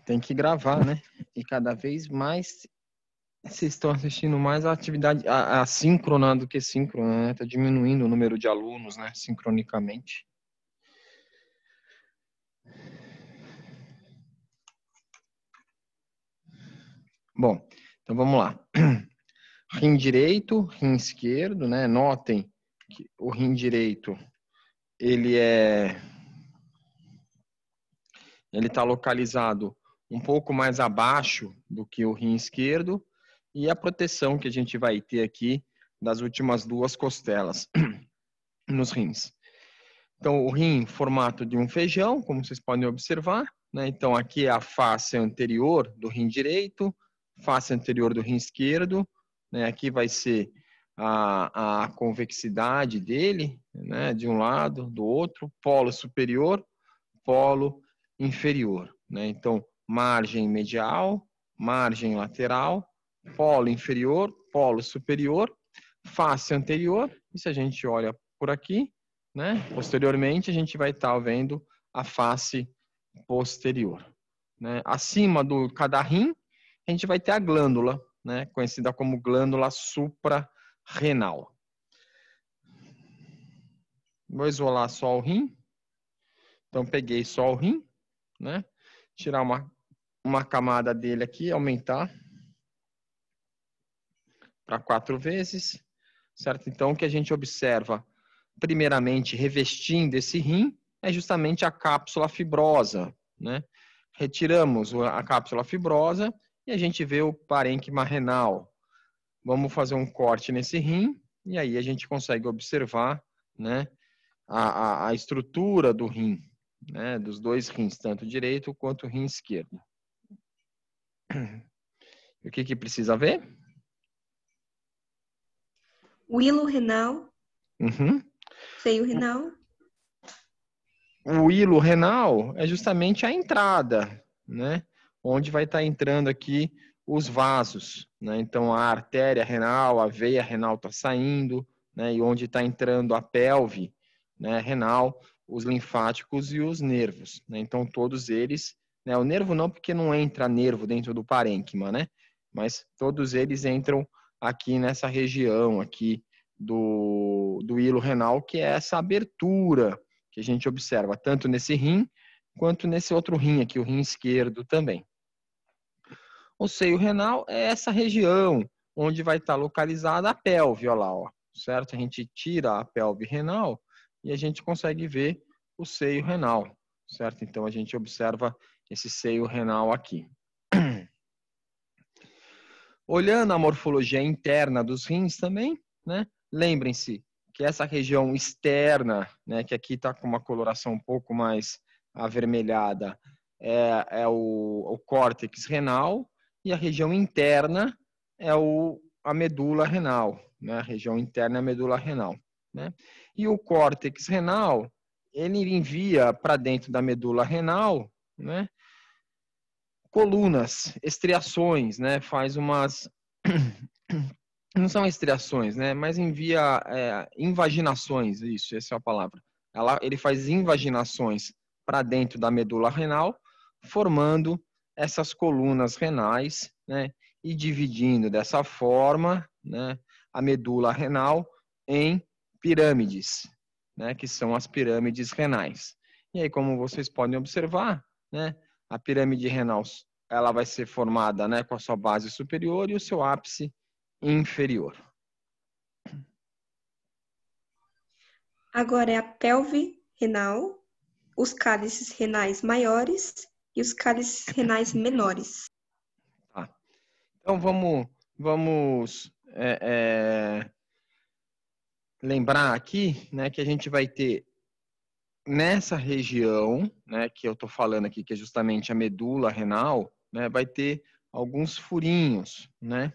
Tem que gravar, né? E cada vez mais vocês estão assistindo mais a atividade assíncrona do que síncrona, né? Tá diminuindo o número de alunos, né? Sincronicamente. Bom, então vamos lá. Rim direito, rim esquerdo, né? Notem que o rim direito, ele está localizado um pouco mais abaixo do que o rim esquerdo, e a proteção que a gente vai ter aqui das últimas duas costelas nos rins. Então, o rim, formato de um feijão, como vocês podem observar, né? Então, aqui é a face anterior do rim direito, face anterior do rim esquerdo, né? Aqui vai ser a convexidade dele, né? De um lado, do outro, polo superior, polo inferior, né? Então, margem medial, margem lateral, polo inferior, polo superior, face anterior, e se a gente olha por aqui, né? Posteriormente, a gente vai estar vendo a face posterior, né? Acima do cada rim, a gente vai ter a glândula, né? Conhecida como glândula suprarrenal. Vou isolar só o rim. Então, peguei só o rim, né? Tirar uma camada dele aqui, aumentar para 4 vezes, certo? Então, o que a gente observa, primeiramente, revestindo esse rim, é justamente a cápsula fibrosa, né? Retiramos a cápsula fibrosa e a gente vê o parênquima renal. Vamos fazer um corte nesse rim e aí a gente consegue observar, né, a estrutura do rim, né, dos dois rins, tanto o direito quanto o rim esquerdo. E o que precisa ver? O hilo renal, seio renal. O hilo renal é justamente a entrada, né? Onde vai estar entrando aqui os vasos, né? Então, a artéria renal, a veia renal está saindo, né? E onde está entrando a pelve, né, renal, os linfáticos e os nervos, né? Então, todos eles, né? O nervo não, porque não entra nervo dentro do parênquima, né? Mas todos eles entram aqui nessa região aqui do hilo renal, que é essa abertura que a gente observa tanto nesse rim quanto nesse outro rim aqui, o rim esquerdo também. O seio renal é essa região onde vai estar localizada a pelve, olha lá, ó, certo? A gente tira a pelve renal e a gente consegue ver o seio renal, certo? Então a gente observa esse seio renal aqui. Olhando a morfologia interna dos rins também, né? Lembrem-se que essa região externa, né, que aqui está com uma coloração um pouco mais avermelhada, é o córtex renal, e a região interna é a medula renal, né? A região interna é a medula renal, né? E o córtex renal, ele envia para dentro da medula renal, né, colunas, estriações, né? Faz umas não são estriações, né? Mas envia invaginações, isso, essa é a palavra. Ele faz invaginações para dentro da medula renal, formando essas colunas renais, né? E dividindo dessa forma, né, a medula renal em pirâmides, né? Que são as pirâmides renais. E aí, como vocês podem observar, né? A pirâmide renal, ela vai ser formada, né, com a sua base superior e o seu ápice inferior. Agora é a pelve renal, os cálices renais maiores e os cálices renais menores. Tá. Então vamos lembrar aqui, né, que a gente vai ter nessa região, né, que eu estou falando aqui, que é justamente a medula renal, né, vai ter alguns furinhos, né,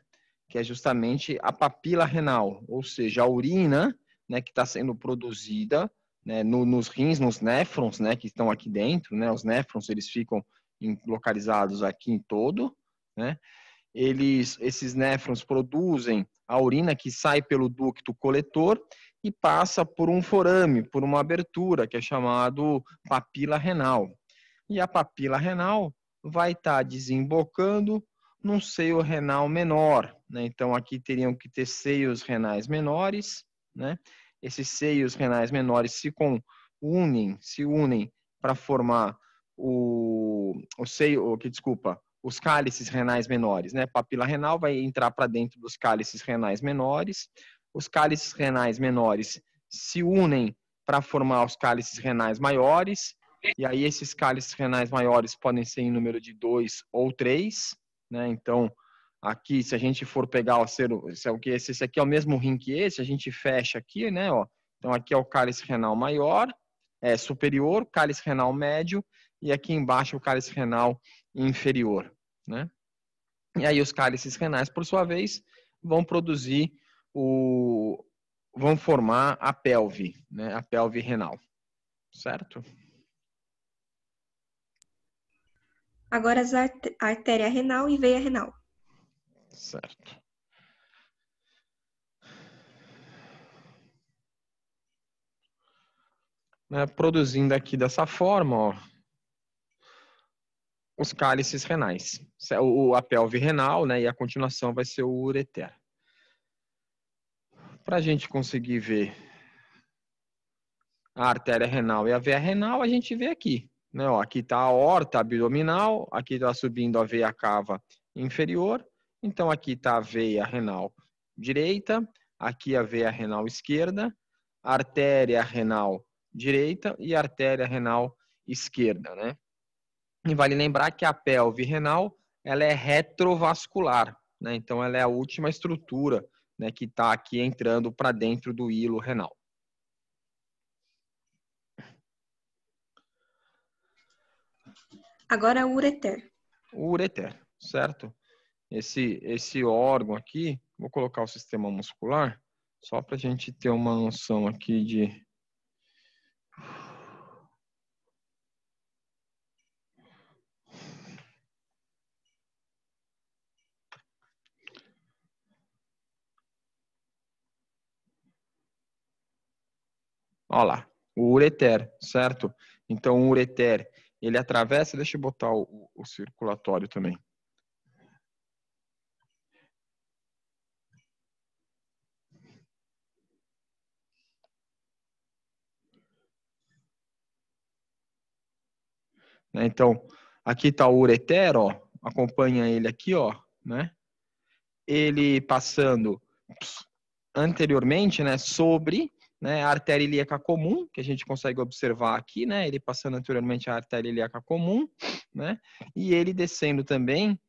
que é justamente a papila renal, ou seja, a urina, né, que está sendo produzida, né, nos rins, nos néfrons, né, que estão aqui dentro, né, os néfrons eles ficam localizados aqui em todo, né, esses néfrons produzem a urina que sai pelo ducto coletor e passa por um forame, por uma abertura que é chamado papila renal. E a papila renal vai estar desembocando num seio renal menor, né? Então, aqui teriam que ter seios renais menores, né? Esses seios renais menores se unem para formar os cálices renais menores, né? Papila renal vai entrar para dentro dos cálices renais menores. Os cálices renais menores se unem para formar os cálices renais maiores, e aí esses cálices renais maiores podem ser em número de 2 ou 3, né? Então, aqui, se a gente for pegar se esse aqui é o mesmo rim que esse, a gente fecha aqui, né? Ó. Então, aqui é o cálice renal maior, superior, cálice renal médio, e aqui embaixo o cálice renal inferior, né? E aí os cálices renais, por sua vez, vão produzir vão formar a pelve, né? A pelve renal, certo? Agora as artéria renal e veia renal. Certo. Produzindo aqui dessa forma, ó, os cálices renais. A pelve renal, né? E a continuação vai ser o ureter. Para a gente conseguir ver a artéria renal e a veia renal, a gente vê aqui. Né? Ó, aqui está a aorta abdominal, aqui está subindo a veia cava inferior. Então, aqui está a veia renal direita, aqui a veia renal esquerda, artéria renal direita e artéria renal esquerda, né? E vale lembrar que a pelve renal, ela é retrovascular, né? Então, ela é a última estrutura, né, que está aqui entrando para dentro do hilo renal. Agora o ureter. O ureter, certo? Esse órgão aqui, vou colocar o sistema muscular, só para a gente ter uma noção aqui de... Olha lá, o ureter, certo? Então, o ureter, ele atravessa... Deixa eu botar o circulatório também. Então, aqui está o ureter, ó, acompanha ele aqui, ó, né? Ele passando anteriormente, né, sobre, né, a artéria ilíaca comum, que a gente consegue observar aqui, né? Ele passando anteriormente a artéria ilíaca comum, né? E ele descendo também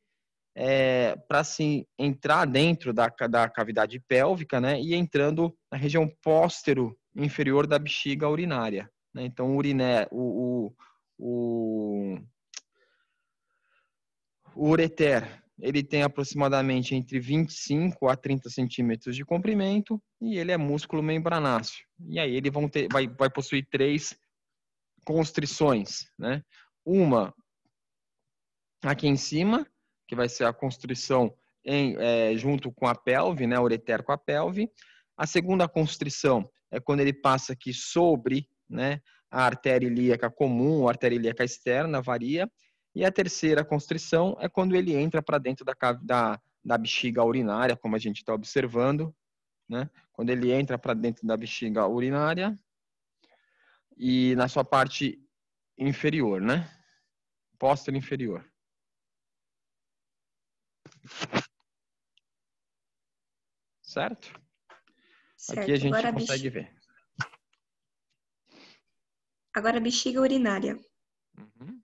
para assim entrar dentro da cavidade pélvica, né? E entrando na região póstero inferior da bexiga urinária, né? Então, o ureter, ele tem aproximadamente entre 25 a 30 centímetros de comprimento e ele é músculo membranáceo. E aí ele vai possuir 3 constrições, né? Uma aqui em cima, que vai ser a constrição junto com a pelve, né? O ureter com a pelve. A segunda constrição é quando ele passa aqui sobre, né, a artéria ilíaca comum, a artéria ilíaca externa, varia. E a terceira constrição é quando ele entra para dentro da bexiga urinária, como a gente está observando, né? Quando ele entra para dentro da bexiga urinária e na sua parte inferior, né? Póstero inferior. Certo? Aqui a gente consegue ver. Agora a bexiga urinária. Uhum.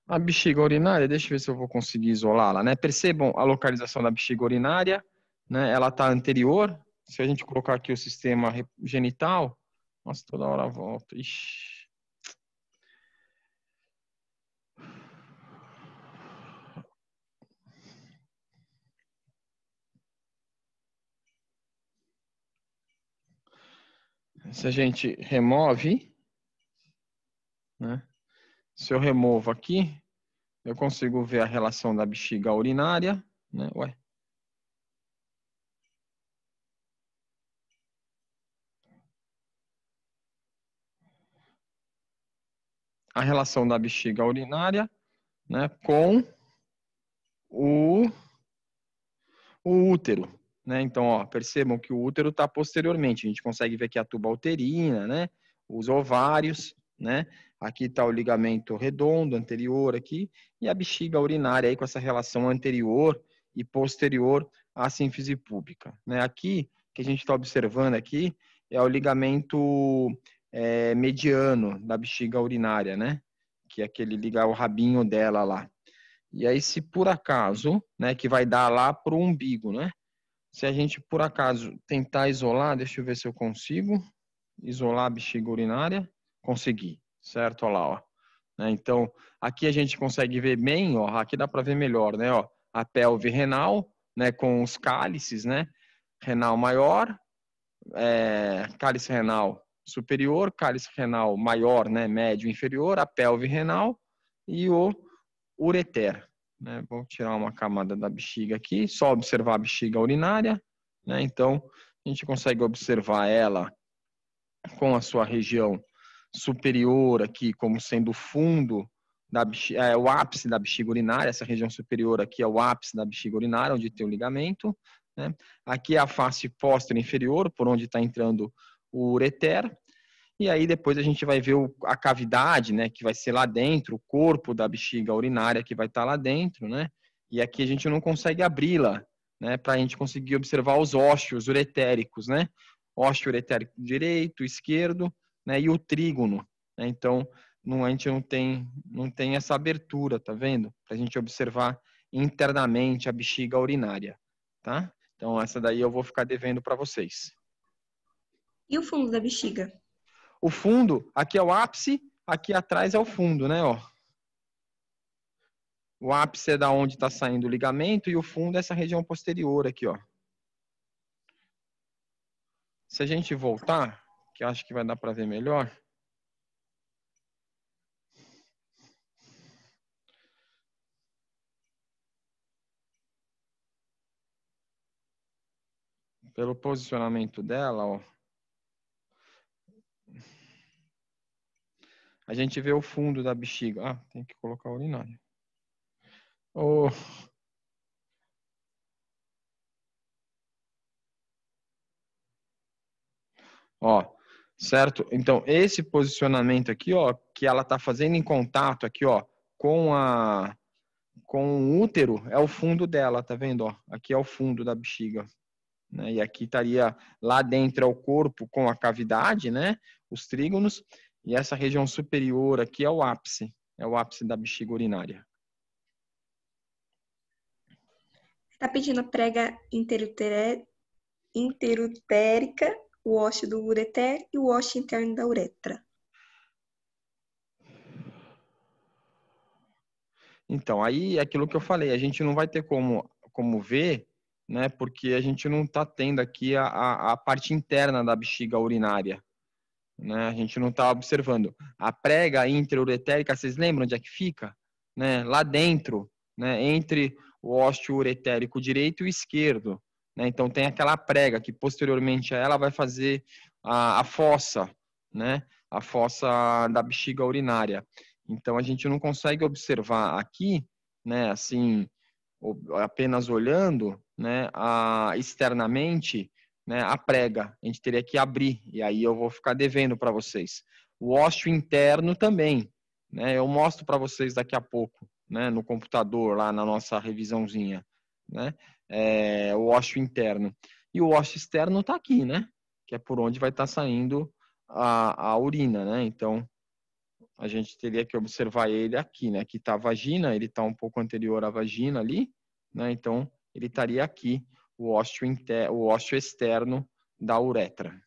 A bexiga urinária, deixa eu ver se eu vou conseguir isolá-la, né? Percebam a localização da bexiga urinária, né? Ela está anterior. Se a gente colocar aqui o sistema genital, nossa, toda hora volta. Ixi. Se a gente remove, né? Se eu removo aqui, eu consigo ver a relação da bexiga urinária, né? Ué. A relação da bexiga urinária né, com o útero, né? Então, ó, percebam que o útero está posteriormente. A gente consegue ver aqui a tuba uterina, né? Os ovários, né? Aqui está o ligamento redondo anterior aqui e a bexiga urinária aí com essa relação anterior e posterior à sínfise púbica, né? Aqui que a gente está observando aqui é o ligamento mediano da bexiga urinária, né? Que é aquele ligar o rabinho dela lá. E aí, se por acaso, né, que vai dar lá para o umbigo, né? Se a gente, por acaso, tentar isolar, deixa eu ver se eu consigo isolar a bexiga urinária, consegui, certo? Olha lá, ó. Né? Então, aqui a gente consegue ver bem, ó, aqui dá para ver melhor, né? Ó, a pelve renal, né, com os cálices, né? Renal maior, cálice renal superior, cálice renal maior, né, médio, inferior, a pelve renal e o ureter. Né? Vou tirar uma camada da bexiga aqui, só observar a bexiga urinária, né? Então, a gente consegue observar ela com a sua região superior aqui como sendo o fundo da bexiga, o ápice da bexiga urinária. Essa região superior aqui é o ápice da bexiga urinária, onde tem o ligamento, né? Aqui é a face póstera inferior, por onde está entrando o ureter. E aí depois a gente vai ver a cavidade, né, que vai ser lá dentro, o corpo da bexiga urinária que vai estar lá dentro, né? E aqui a gente não consegue abri-la, né, para a gente conseguir observar os ósseos uretéricos, né? Ósseo uretérico direito, esquerdo, né, e o trígono, né? Então, a gente não tem essa abertura, tá vendo? Para a gente observar internamente a bexiga urinária, tá? Então, essa daí eu vou ficar devendo para vocês. E o fundo da bexiga? O fundo, aqui é o ápice, aqui atrás é o fundo, né? Ó. O ápice é da onde está saindo o ligamento e o fundo é essa região posterior aqui, ó. Se a gente voltar, que eu acho que vai dar para ver melhor. Pelo posicionamento dela, ó. A gente vê o fundo da bexiga. Ah, tem que colocar o urinário. Oh. Ó, certo? Então, esse posicionamento aqui, ó, que ela tá fazendo em contato aqui, ó, com o útero, é o fundo dela, tá vendo? Ó? Aqui é o fundo da bexiga. Né? E aqui estaria lá dentro é o corpo com a cavidade, né? Os trígonos, e essa região superior aqui é o ápice da bexiga urinária. Está pedindo a prega interutérica, o ósseo do ureter e o ósseo interno da uretra. Então, aí é aquilo que eu falei, a gente não vai ter como ver, né? Porque a gente não está tendo aqui a parte interna da bexiga urinária. Né? A gente não está observando. A prega intrauretérica, vocês lembram onde é que fica? Né? Lá dentro, né? Entre o ósseo uretérico direito e o esquerdo. Né? Então tem aquela prega que posteriormente a ela vai fazer a fossa, né? A fossa da bexiga urinária. Então a gente não consegue observar aqui, né? Assim, apenas olhando, né? Externamente, né, a prega. A gente teria que abrir, e aí eu vou ficar devendo para vocês. O ósseo interno também, né? Eu mostro para vocês daqui a pouco, né, no computador, lá na nossa revisãozinha, né? O ósseo interno. E o ósseo externo está aqui, né? Que é por onde vai estar saindo a urina, né? Então, a gente teria que observar ele aqui, né? Aqui está a vagina, ele está um pouco anterior à vagina ali, né? Então, ele estaria aqui, o ósseo externo da uretra.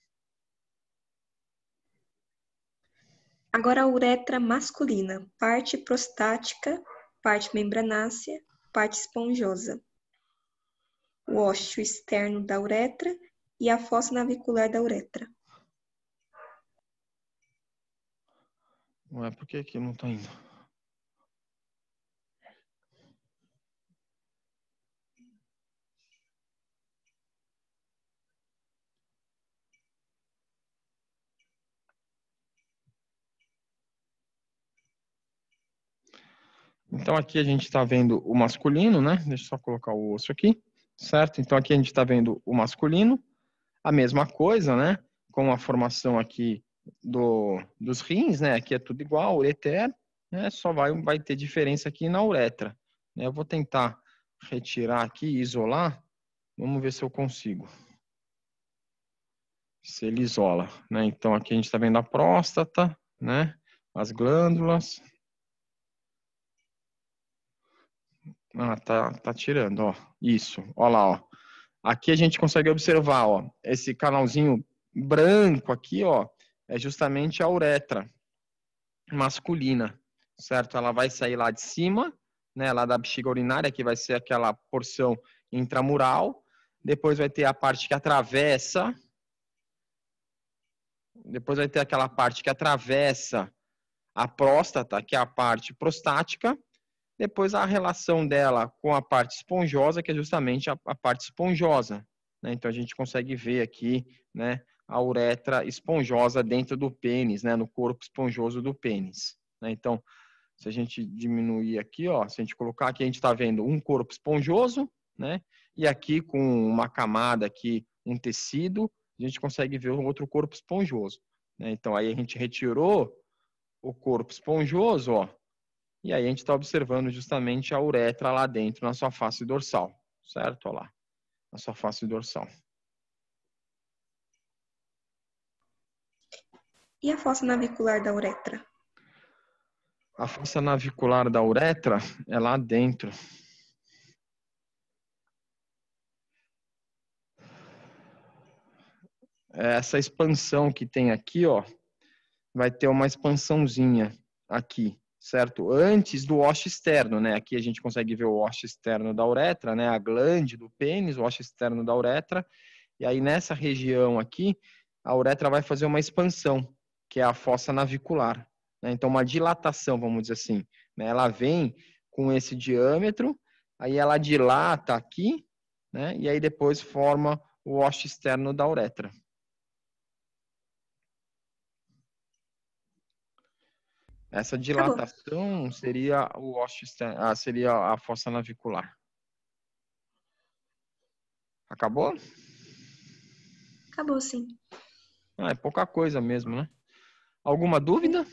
Agora a uretra masculina, parte prostática, parte membranácea, parte esponjosa. O ósseo externo da uretra e a fossa navicular da uretra. Ué, por que aqui não está indo? Então, aqui a gente está vendo o masculino, né? Deixa eu só colocar o osso aqui, certo? Então, aqui a gente está vendo o masculino, a mesma coisa, né? Com a formação aqui dos rins, né? Aqui é tudo igual, ureter, né? Só vai ter diferença aqui na uretra. Né? Eu vou tentar retirar aqui e isolar. Vamos ver se eu consigo. Se ele isola, né? Então, aqui a gente está vendo a próstata, né? As glândulas. Ah, tá tirando, ó. Isso, ó lá, ó. Aqui a gente consegue observar, ó, esse canalzinho branco aqui, ó, é justamente a uretra masculina, certo? Ela vai sair lá de cima, né, lá da bexiga urinária, que vai ser aquela porção intramural. Depois vai ter a parte que atravessa. Depois vai ter aquela parte que atravessa a próstata, que é a parte prostática. Depois a relação dela com a parte esponjosa, que é justamente a parte esponjosa. Né? Então a gente consegue ver aqui, né, a uretra esponjosa dentro do pênis, né, no corpo esponjoso do pênis. Né? Então, se a gente diminuir aqui, ó, se a gente colocar aqui, a gente está vendo um corpo esponjoso, né? E aqui com uma camada aqui, um tecido, a gente consegue ver um outro corpo esponjoso. Né? Então aí a gente retirou o corpo esponjoso, ó, e aí a gente está observando justamente a uretra lá dentro, na sua face dorsal, certo? Olha lá, na sua face dorsal. E a fossa navicular da uretra? A fossa navicular da uretra é lá dentro. Essa expansão que tem aqui, ó, vai ter uma expansãozinha aqui, certo? Antes do osso externo, né? Aqui a gente consegue ver o osso externo da uretra, né? A glande do pênis, o osso externo da uretra. E aí nessa região aqui, a uretra vai fazer uma expansão, que é a fossa navicular. Né? Então uma dilatação, vamos dizer assim. Né? Ela vem com esse diâmetro, aí ela dilata aqui, né? E aí depois forma o osso externo da uretra. Essa Acabou. dilatação seria o osso externo, seria a fossa navicular. Acabou? Acabou, sim. É pouca coisa mesmo, né? Alguma dúvida?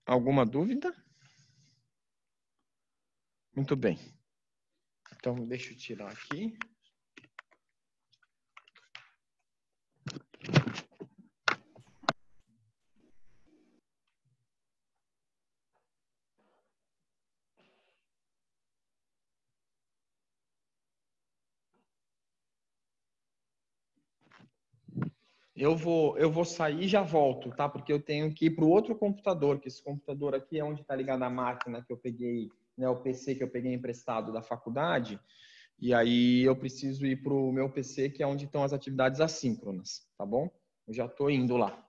Alguma dúvida? Muito bem. Então, deixa eu tirar aqui. Eu vou sair e já volto, tá? Porque eu tenho que ir para o outro computador, que esse computador aqui é onde está ligada a máquina que eu peguei, né? O PC que eu peguei emprestado da faculdade. E aí eu preciso ir para o meu PC, que é onde estão as atividades assíncronas, tá bom? Eu já estou indo lá.